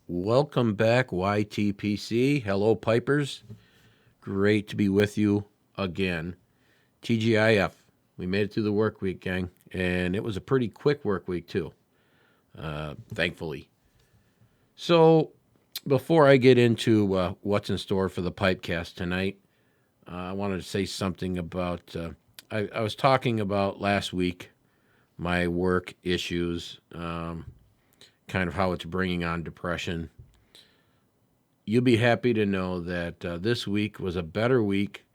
Welcome back, YTPC. Hello, Pipers. Great to be with you again. TGIF. We made it through the work week, gang, and it was a pretty quick work week, too, thankfully. So, before I get into what's in store for the Pipecast tonight, I wanted to say something about. I was talking about last week my work issues, kind of how it's bringing on depression. You'll be happy to know that this week was a better week.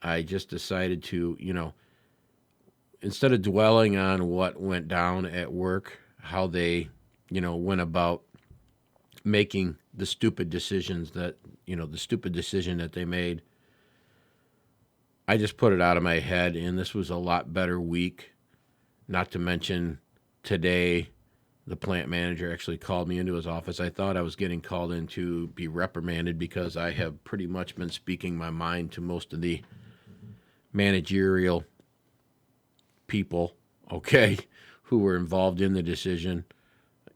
I just decided to, instead of dwelling on what went down at work, how they, went about making the stupid decisions that, the stupid decision that they made, I just put it out of my head. And this was a lot better week. Not to mention today, the plant manager actually called me into his office. I thought I was getting called in to be reprimanded because I have pretty much been speaking my mind to most of the managerial people, okay, who were involved in the decision,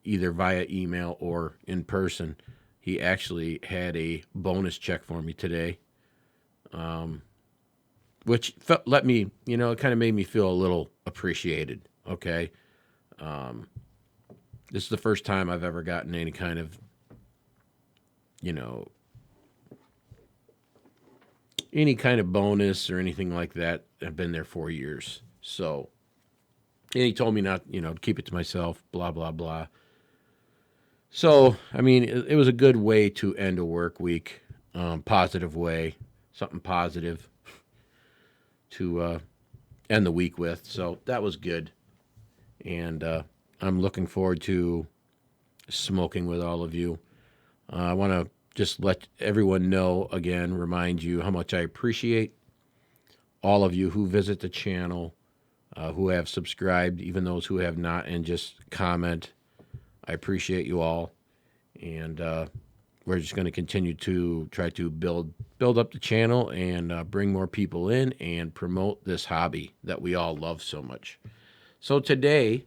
either via email or in person. He actually had a bonus check for me today, which let me, it kind of made me feel a little appreciated, okay? This is the first time I've ever gotten any kind of, you know, any kind of bonus or anything like that. I've been there 4 years. So, and he told me not, to keep it to myself, blah, blah, blah. So, I mean, it was a good way to end a work week, positive way, something positive to end the week with. So that was good. And I'm looking forward to smoking with all of you. I want to just let everyone know again, remind you how much I appreciate all of you who visit the channel, who have subscribed, even those who have not, and just comment. I appreciate you all, and we're just going to continue to try to build up the channel and bring more people in and promote this hobby that we all love so much. So today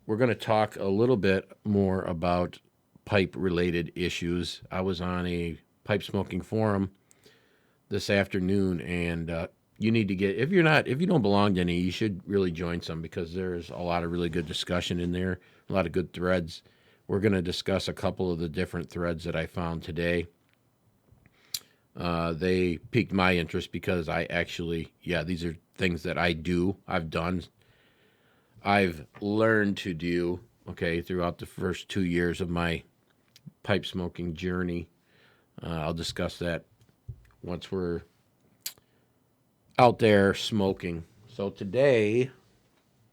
we're going to talk a little bit more about pipe related issues. I was on a pipe smoking forum this afternoon, and you need to get, if you don't belong to any, you should really join some because there's a lot of really good discussion in there, a lot of good threads. We're going to discuss a couple of the different threads that I found today. They piqued my interest because I actually, these are things that I've done, I've learned to do, okay, throughout the first 2 years of my pipe smoking journey. I'll discuss that once we're out there smoking. So today,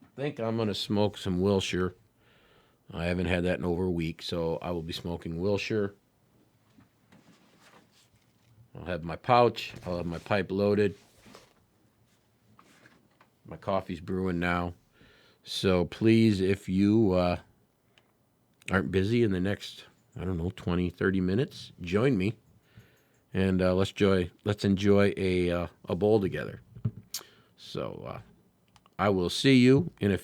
I think I'm going to smoke some Wilshire. I haven't had that in over a week, so I will be smoking Wilshire. I'll have my pouch. I'll have my pipe loaded. My coffee's brewing now. So please, if you aren't busy in the next, 20, 30 minutes, join me. And let's enjoy a bowl together. So I will see you in a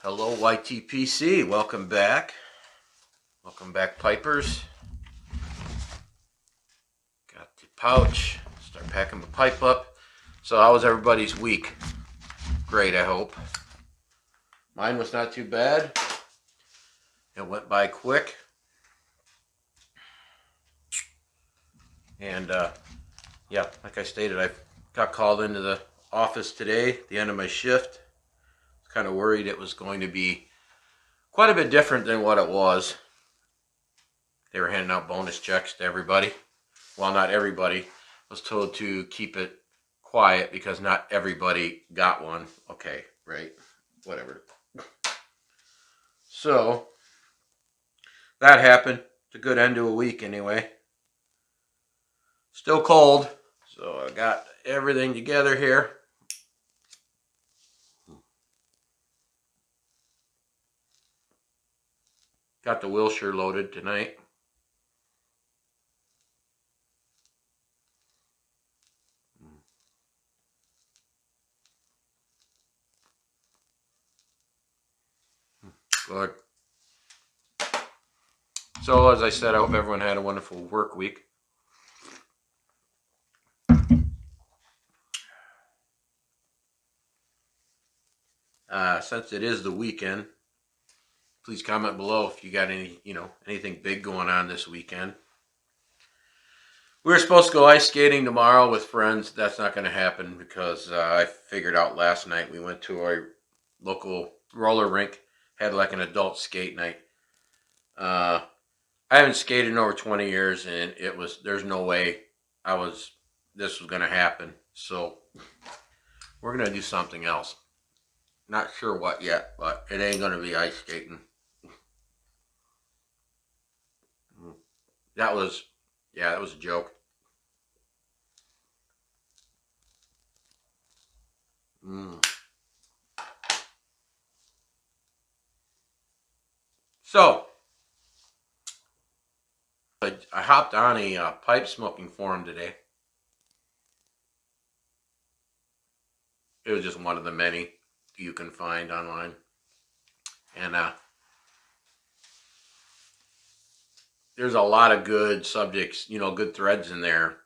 Hello, YTPC. Welcome back. Welcome back, Pipers. Got the pouch. Start packing the pipe up. So how was everybody's week? Great, I hope. Mine was not too bad. It went by quick. And like I stated, I got called into the office today at the end of my shift. Kind of worried it was going to be quite a bit different than what it was. They were handing out bonus checks to everybody. Well, not everybody. I was told to keep it quiet because not everybody got one. Okay, right, whatever. So that happened. It's a good end to a week anyway. Still cold, so I got everything together here. Got the Wilshire loaded tonight. Good. So as I said, I hope everyone had a wonderful work week. Since it is the weekend, please comment below if you got anything big going on this weekend. We were supposed to go ice skating tomorrow with friends. That's not going to happen because I figured out last night. We went to our local roller rink, had like an adult skate night. I haven't skated in over 20 years, and there's no way this was going to happen. So we're going to do something else. Not sure what yet, but it ain't going to be ice skating. That was a joke. So I hopped on a pipe smoking forum today. It was just one of the many you can find online, and there's a lot of good subjects, good threads in there,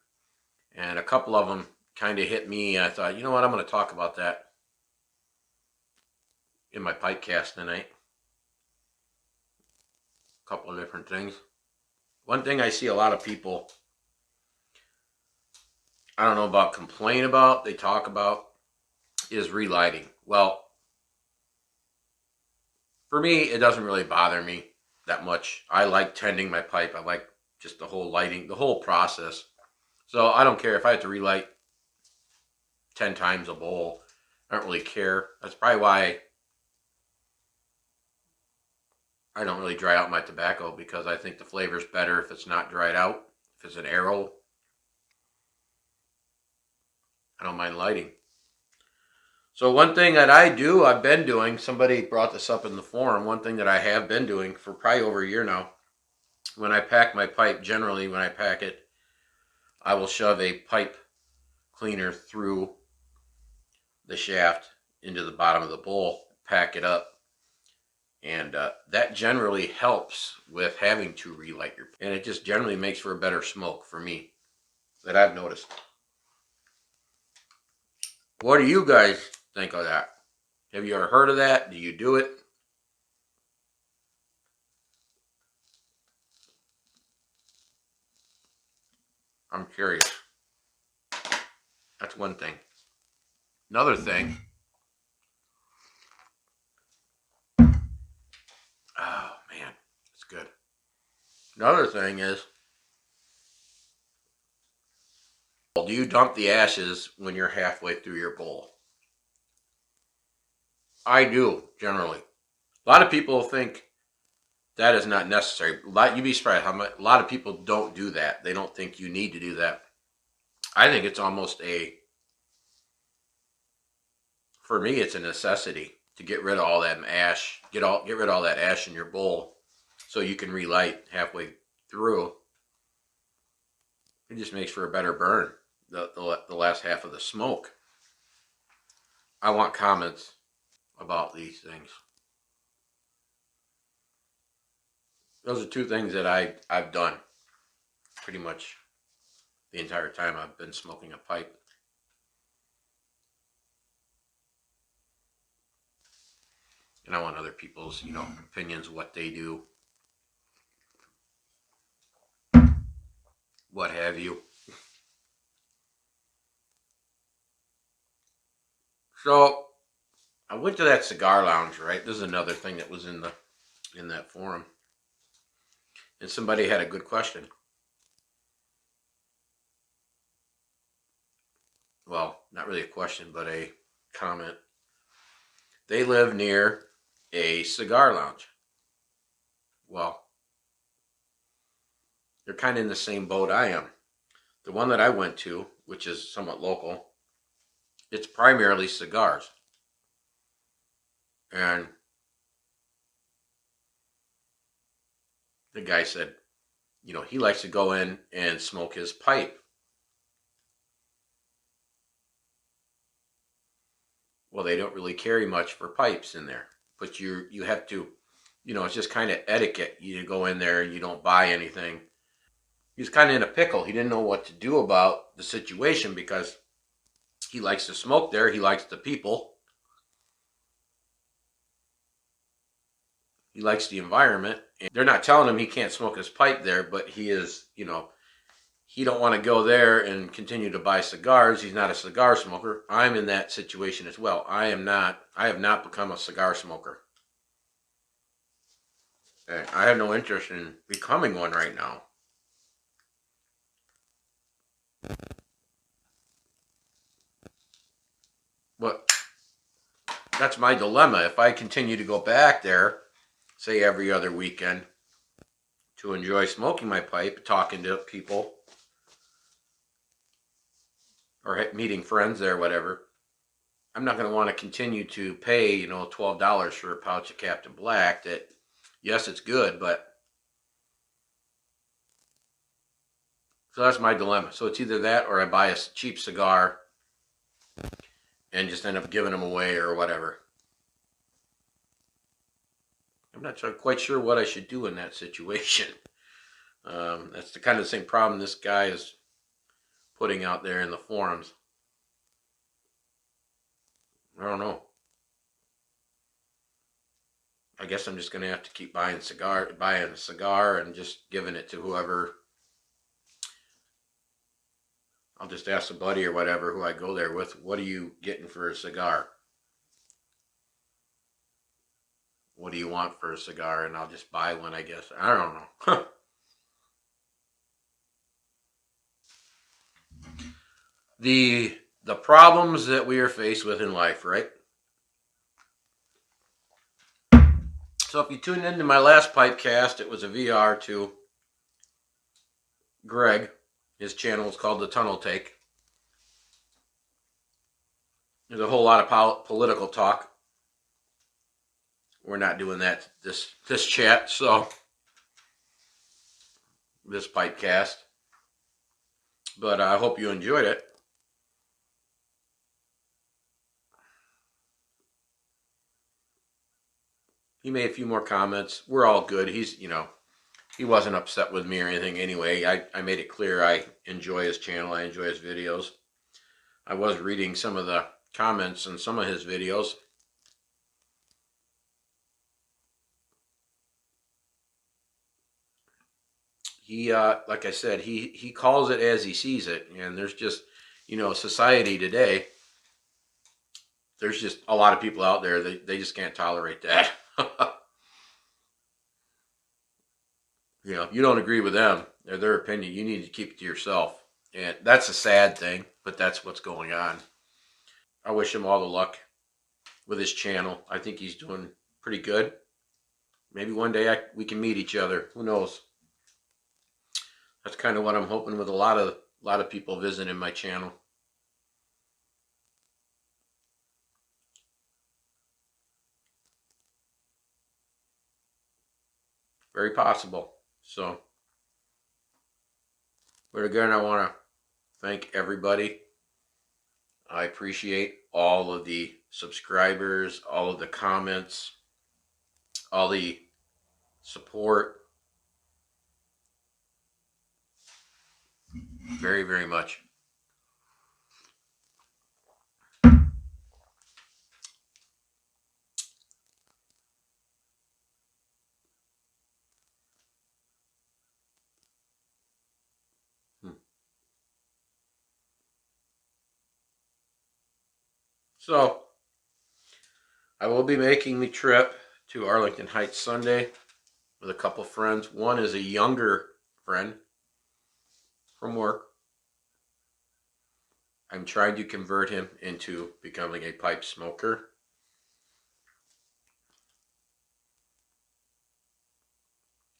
and a couple of them kind of hit me. I thought, you know what, I'm going to talk about that in my pipecast tonight. A couple of different things. One thing I see a lot of people, I don't know about, complain about, they talk about, is relighting. Well, for me, it doesn't really bother me that much. I like tending my pipe. I like just the whole lighting, the whole process. So I don't care if I have to relight 10 times a bowl. I don't really care. That's probably why I don't really dry out my tobacco, because I think the flavor's better if it's not dried out. If it's an arrow, I don't mind lighting. So one thing that I've been doing, somebody brought this up in the forum, one thing that I have been doing for probably over a year now, when I pack my pipe, generally when I pack it, I will shove a pipe cleaner through the shaft into the bottom of the bowl, pack it up, and that generally helps with having to relight your, and it just generally makes for a better smoke for me, that I've noticed. What do you guys think of that? Have you ever heard of that? Do you do it? I'm curious. That's one thing. Another thing. Oh man, it's good. Another thing is, do you dump the ashes when you're halfway through your bowl? I do, generally. A lot of people think that is not necessary. You'd be surprised how much, a lot of people don't do that. They don't think you need to do that. I think it's almost for me, it's a necessity to get rid of all that ash. Get rid of all that ash in your bowl, so you can relight halfway through. It just makes for a better burn. The last half of the smoke. I want comments about these things. Those are two things that I've done pretty much the entire time I've been smoking a pipe. And I want other people's, opinions, what they do, what have you. So I went to that cigar lounge, right? This is another thing that was in that forum. And somebody had a good question. well, not really a question, but a comment. They live near a cigar lounge. Well, they're kind of in the same boat I am. The one that I went to, which is somewhat local, it's primarily cigars. And the guy said, he likes to go in and smoke his pipe. Well, they don't really carry much for pipes in there, but you have to, it's just kind of etiquette. You go in there and you don't buy anything. He was kind of in a pickle. He didn't know what to do about the situation because he likes to smoke there. He likes the people. He likes the environment. And they're not telling him he can't smoke his pipe there, but he is, he don't want to go there and continue to buy cigars. He's not a cigar smoker. I'm in that situation as well. I have not become a cigar smoker. And I have no interest in becoming one right now. But that's my dilemma. If I continue to go back there, say every other weekend, to enjoy smoking my pipe, talking to people, or meeting friends there, whatever, I'm not going to want to continue to pay, $12 for a pouch of Captain Black. That, yes, it's good, but so that's my dilemma. So it's either that or I buy a cheap cigar and just end up giving them away or whatever. I'm not quite sure what I should do in that situation. That's the kind of the same problem this guy is putting out there in the forums. I don't know. I guess I'm just going to have to keep buying a cigar and just giving it to whoever. I'll just ask a buddy or whatever who I go there with, what are you getting for a cigar? What do you want for a cigar? And I'll just buy one, I guess. I don't know. The problems that we are faced with in life, right? So if you tuned into my last Pipecast, it was a VR to Greg. His channel is called The Tunnel Take. There's a whole lot of political talk. We're not doing that this chat, so this Pipecast. But I hope you enjoyed it. He made a few more comments. We're all good. He wasn't upset with me or anything anyway. I made it clear I enjoy his channel. I enjoy his videos. I was reading some of the comments on some of his videos. He, like I said, he calls it as he sees it. And there's just, society today, there's just a lot of people out there that they just can't tolerate that. If you don't agree with them or their opinion, you need to keep it to yourself. And that's a sad thing, but that's what's going on. I wish him all the luck with his channel. I think he's doing pretty good. Maybe one day we can meet each other. Who knows? That's kind of what I'm hoping with a lot of people visiting my channel. Very possible. So, but again, I want to thank everybody. I appreciate all of the subscribers, all of the comments, all the support. Very, very much. So, I will be making the trip to Arlington Heights Sunday with a couple friends. One is a younger friend from work. I'm trying to convert him into becoming a pipe smoker.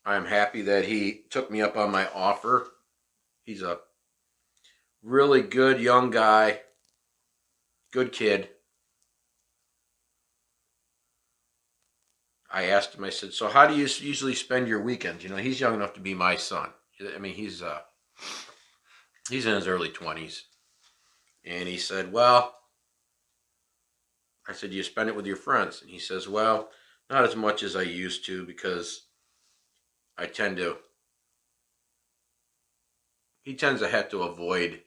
I'm happy that he took me up on my offer. He's a really good young guy, good kid. I asked him, I said, so how do you usually spend your weekends? You know, he's young enough to be my son. I mean, he's in his early 20s. And he said, well, I said, do you spend it with your friends? And he says, well, not as much as I used to because I tend to, he tends to have to avoid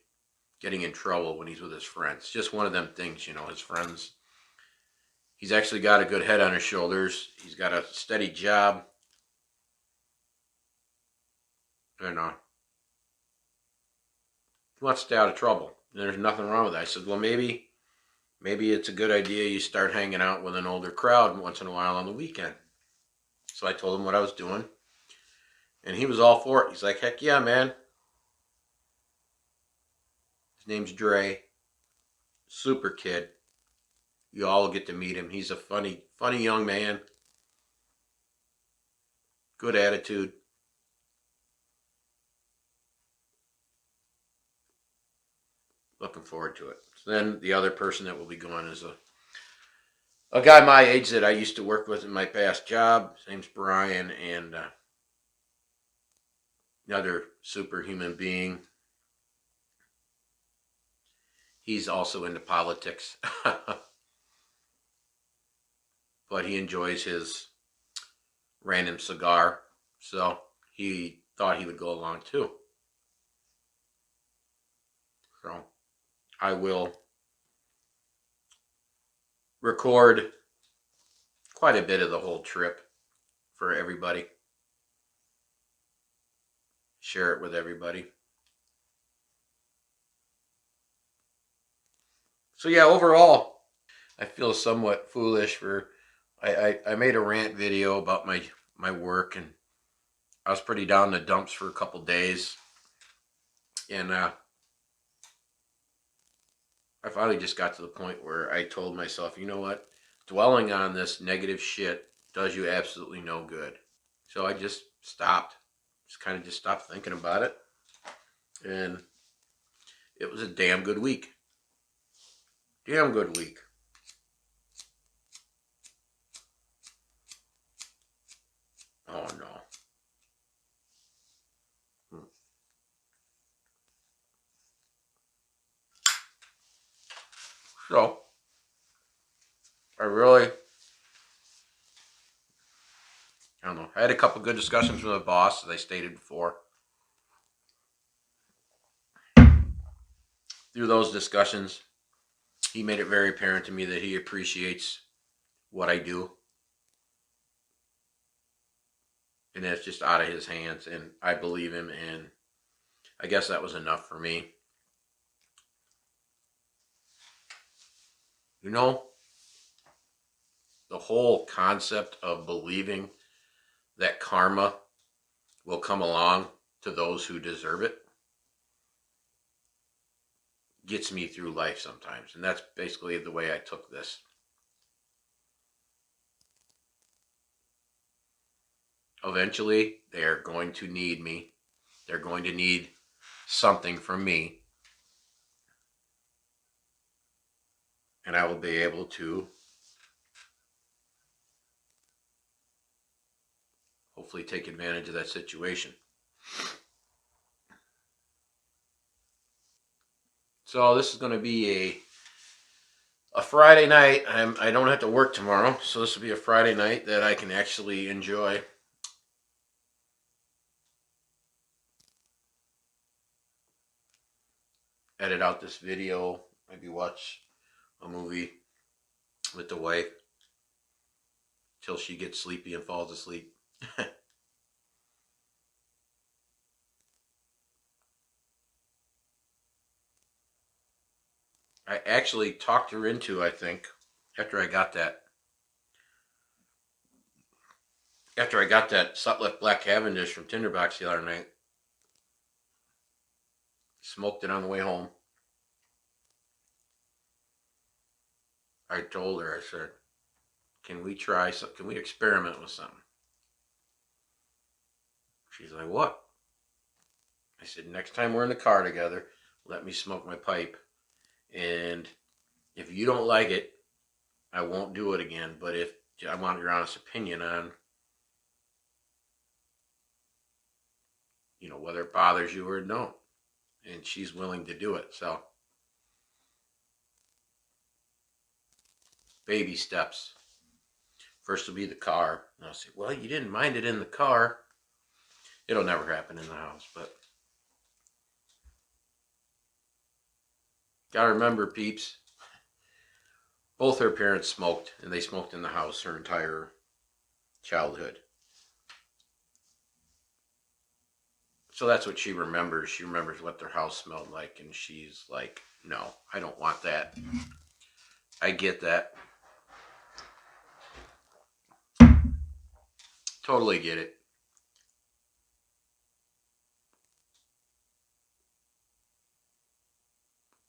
getting in trouble when he's with his friends. Just one of them things, you know, his friends. He's actually got a good head on his shoulders. He's got a steady job. And he wants to stay out of trouble. And there's nothing wrong with that. I said, well, maybe it's a good idea you start hanging out with an older crowd once in a while on the weekend. So I told him what I was doing. And he was all for it. He's like, heck yeah, man. His name's Dre. Super kid. You all get to meet him. He's a funny young man. Good attitude. Looking forward to it. So then the other person that will be going is a guy my age that I used to work with in my past job. His name's Brian, and another superhuman being. He's also into politics, but he enjoys his random cigar, so he thought he would go along too. So I will record quite a bit of the whole trip for everybody, share it with everybody. So yeah, overall, I feel somewhat foolish for I made a rant video about my work, and I was pretty down in the dumps for a couple days, and I finally just got to the point where I told myself, you know what, dwelling on this negative shit does you absolutely no good. So I just stopped, just stopped thinking about it, and it was a damn good week. Damn good week. Oh no. So I really, I don't know. I had a couple good discussions with my boss, as I stated before. Through those discussions, he made it very apparent to me that he appreciates what I do, and that's just out of his hands, and I believe him, and I guess that was enough for me. You know, the whole concept of believing that karma will come along to those who deserve it gets me through life sometimes. And that's basically the way I took this. Eventually, they're going to need me. They're going to need something from me. And I will be able to hopefully take advantage of that situation. So this is going to be a Friday night. I don't have to work tomorrow, so this will be a Friday night that I can actually enjoy. Edit out this video, maybe watch a movie with the wife till she gets sleepy and falls asleep. I actually talked her into, I think, after I got that Sutliff Black Cavendish from Tinderbox the other night. Smoked it on the way home. I told her, I said, can we try some, can we experiment with something? She's like, what? I said, next time we're in the car together, let me smoke my pipe. And if you don't like it, I won't do it again. But if I want your honest opinion on, whether it bothers you or don't. And she's willing to do it. So, baby steps. First will be the car. And I'll say, well, you didn't mind it in the car. It'll never happen in the house. But gotta remember, peeps, both her parents smoked, and they smoked in the house her entire childhood. So that's what she remembers. She remembers what their house smelled like, and she's like, no, I don't want that. I get that. Totally get it.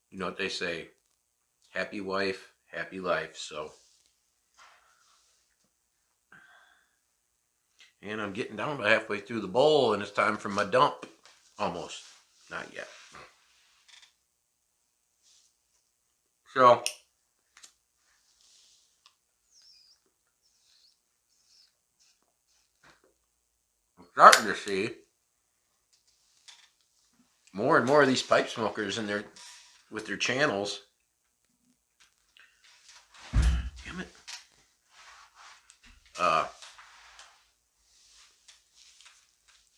You know what they say, happy wife, happy life. So, and I'm getting down about halfway through the bowl, and it's time for my dump. Almost. Not yet. So, I'm starting to see more and more of these pipe smokers in their with their channels. Damn it. Uh,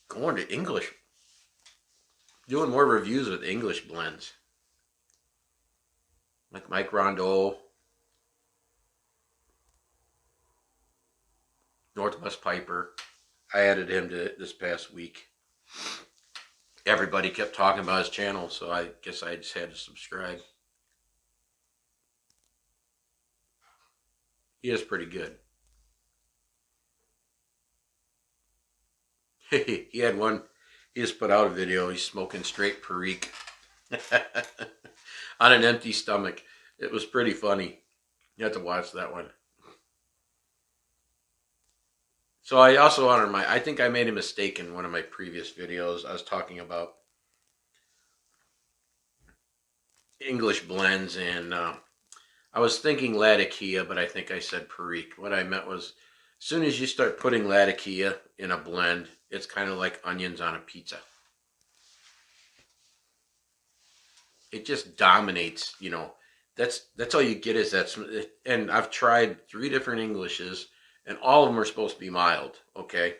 Going to English, doing more reviews with English blends, like Mike Rondeau, Northwest Piper. I added him to this past week. Everybody kept talking about his channel, so I guess I just had to subscribe. He is pretty good. He had one. He just put out a video. He's smoking straight Perique on an empty stomach. It was pretty funny. You have to watch that one. So I also honor I think I made a mistake in one of my previous videos. I was talking about English blends, and I was thinking Latakia, but I think I said Perique. What I meant was, as soon as you start putting Latakia in a blend, it's kind of like onions on a pizza. It just dominates, That's all you get is that. And I've tried 3 different Englishes, and all of them are supposed to be mild. Okay,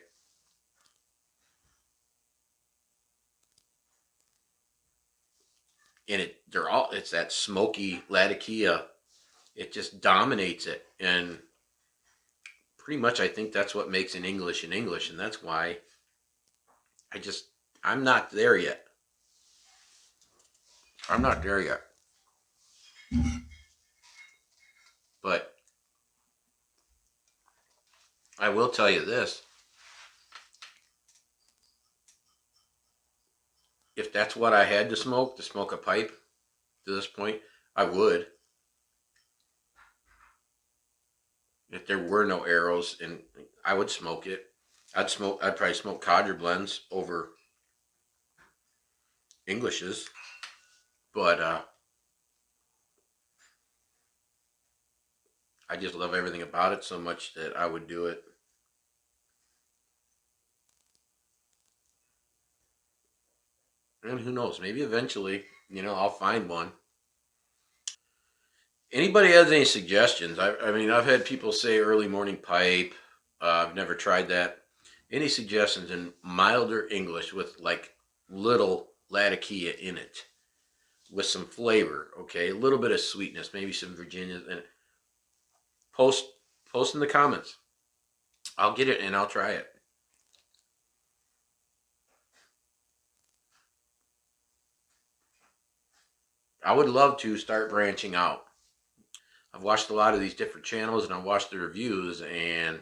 and it's that smoky Latakia. It just dominates it, and pretty much I think that's what makes an English, and that's why I just I'm not there yet. I'm not there yet. But I will tell you this: if that's what I had to smoke a pipe to this point, I would. If there were no arrows, and I would smoke it. I'd probably smoke codger blends over Englishes, but I just love everything about it so much that I would do it. And who knows? Maybe eventually, I'll find one. Anybody has any suggestions? I mean, I've had people say early morning pipe. I've never tried that. Any suggestions in milder English with like little Latakia in it, with some flavor? Okay, a little bit of sweetness, maybe some Virginia, and post post in the comments. I'll get it and I'll try it. I would love to start branching out. I've watched a lot of these different channels and I've watched the reviews, and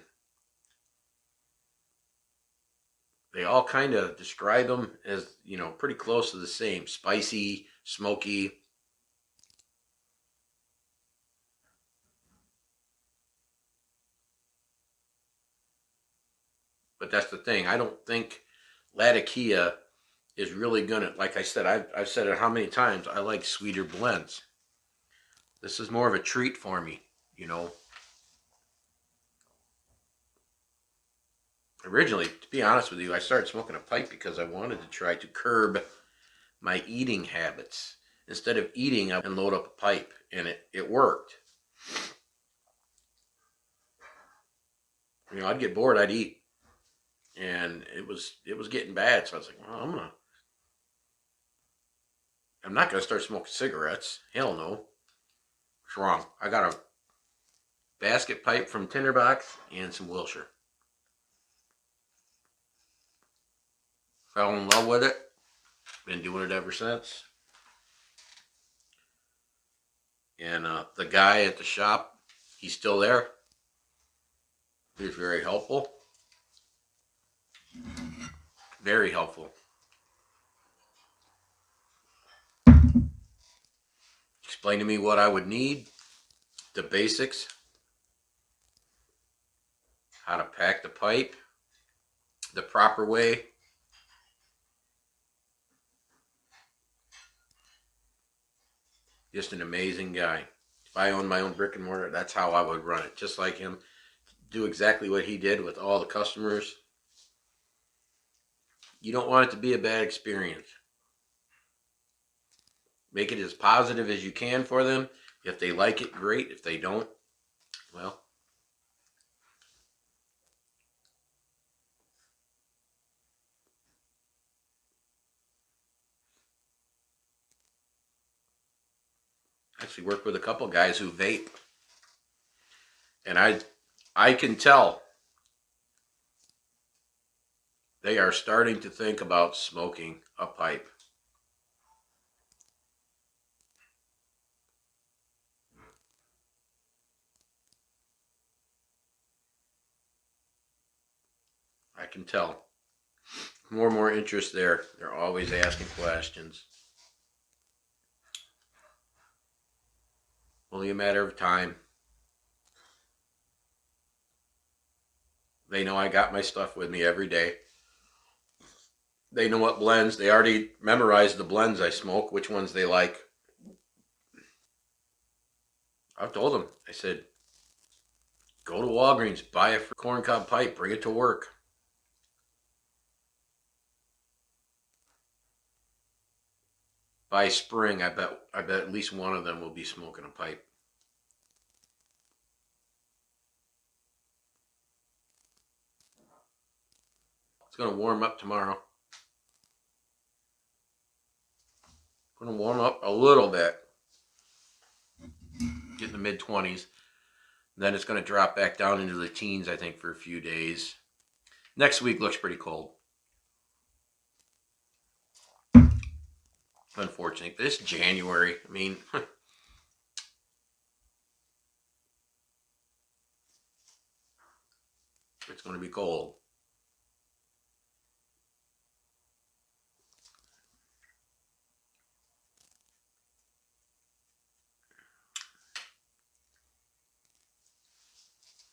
they all kind of describe them as, pretty close to the same: spicy, smoky. But that's the thing. I don't think Latakia is really gonna, like I said, I've said it how many times, I like sweeter blends. This is more of a treat for me, you know. Originally, to be honest with you, I started smoking a pipe because I wanted to try to curb my eating habits. Instead of eating, I would load up a pipe, and it worked. You know, I'd get bored, I'd eat, and it was getting bad. So I was like, well, I'm not gonna start smoking cigarettes. Hell no. It's wrong. I got a basket pipe from Tinderbox and some Wilshire. Fell in love with it. Been doing it ever since. And the guy at the shop, he's still there. He was very helpful. Very helpful. Explained to me what I would need, the basics, how to pack the pipe, the proper way. Just an amazing guy. If I owned my own brick and mortar, that's how I would run it. Just like him. Do exactly what he did with all the customers. You don't want it to be a bad experience. Make it as positive as you can for them. If they like it, great. If they don't, well, I actually work with a couple guys who vape. And I can tell they are starting to think about smoking a pipe. I can tell. More and more interest there. They're always asking questions. Only a matter of time. They know I got my stuff with me every day. They know what blends. They already memorized the blends I smoke, which ones they like. I've told them, I said, go to Walgreens, buy a corncob pipe, bring it to work. By spring, I bet at least one of them will be smoking a pipe. It's going to warm up tomorrow. Going to warm up a little bit. Get in the mid-20s. Then it's going to drop back down into the teens, I think, for a few days. Next week looks pretty cold. Unfortunately, this January, I mean, it's going to be cold.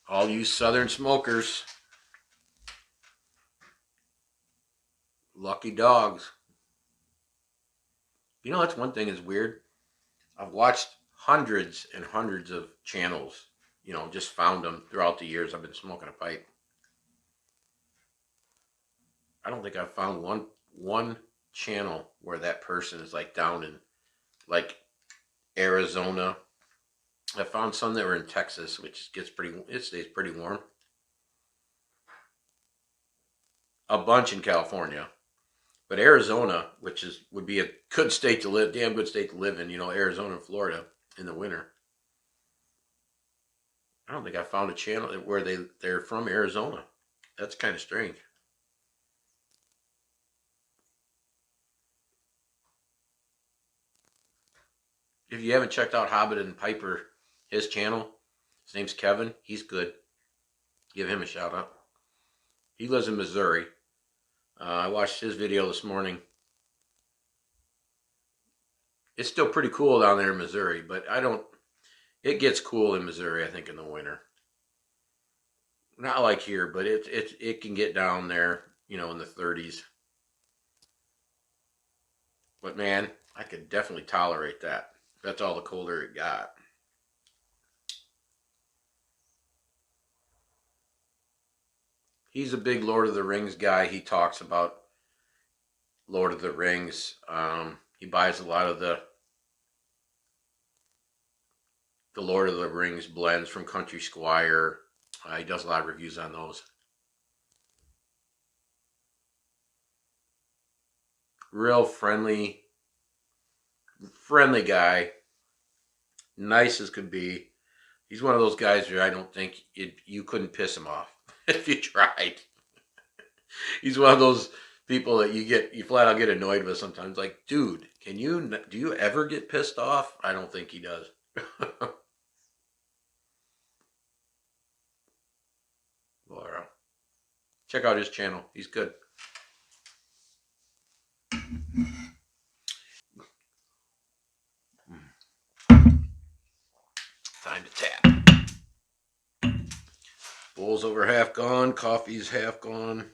All you southern smokers, lucky dogs. You know, that's one thing is weird. I've watched hundreds and hundreds of channels, you know, just found them throughout the years I've been smoking a pipe. I don't think I've found one channel where that person is like down in like Arizona. I found some that were in Texas, which it stays pretty warm. A bunch in California. But Arizona, which would be a good state to live, damn good state to live in, you know, Arizona and Florida in the winter. I don't think I found a channel where they're from Arizona. That's kind of strange. If you haven't checked out Hobbit and Piper, his channel, his name's Kevin. He's good. Give him a shout out. He lives in Missouri. I watched his video this morning. It's still pretty cool down there in Missouri, but it gets cool in Missouri, I think, in the winter. Not like here, but it can get down there, in the 30s. But man, I could definitely tolerate that. That's all the colder it got. He's a big Lord of the Rings guy. He talks about Lord of the Rings. He buys a lot of the Lord of the Rings blends from Country Squire. He does a lot of reviews on those. Real friendly guy, nice as could be. He's one of those guys where I don't think you couldn't piss him off if you tried. He's one of those people that you flat out get annoyed with sometimes. Like, dude, do you ever get pissed off? I don't think he does. Laura, check out his channel. He's good. Time to tap. Bowl's over half gone. Coffee's half gone.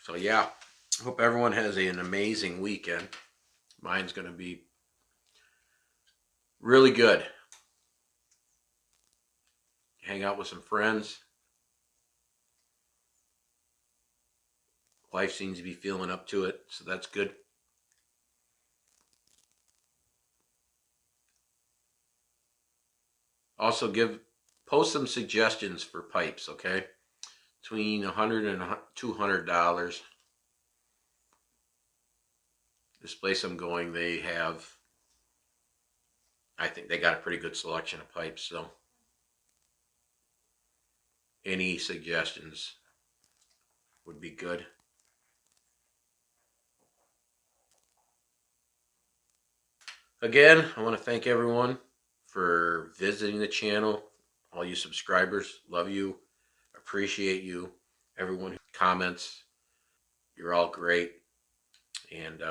So yeah, hope everyone has an amazing weekend. Mine's going to be really good. Hang out with some friends. Wife seems to be feeling up to it, so that's good. Also post some suggestions for pipes, okay? Between $100 and $200. This place I'm going, I think they got a pretty good selection of pipes, so any suggestions would be good. Again, I want to thank everyone for visiting the channel. All you subscribers, love you, appreciate you. Everyone who comments, you're all great. And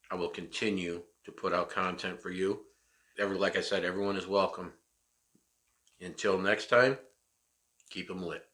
I will continue to put out content for you. Like I said, everyone is welcome. Until next time, keep them lit.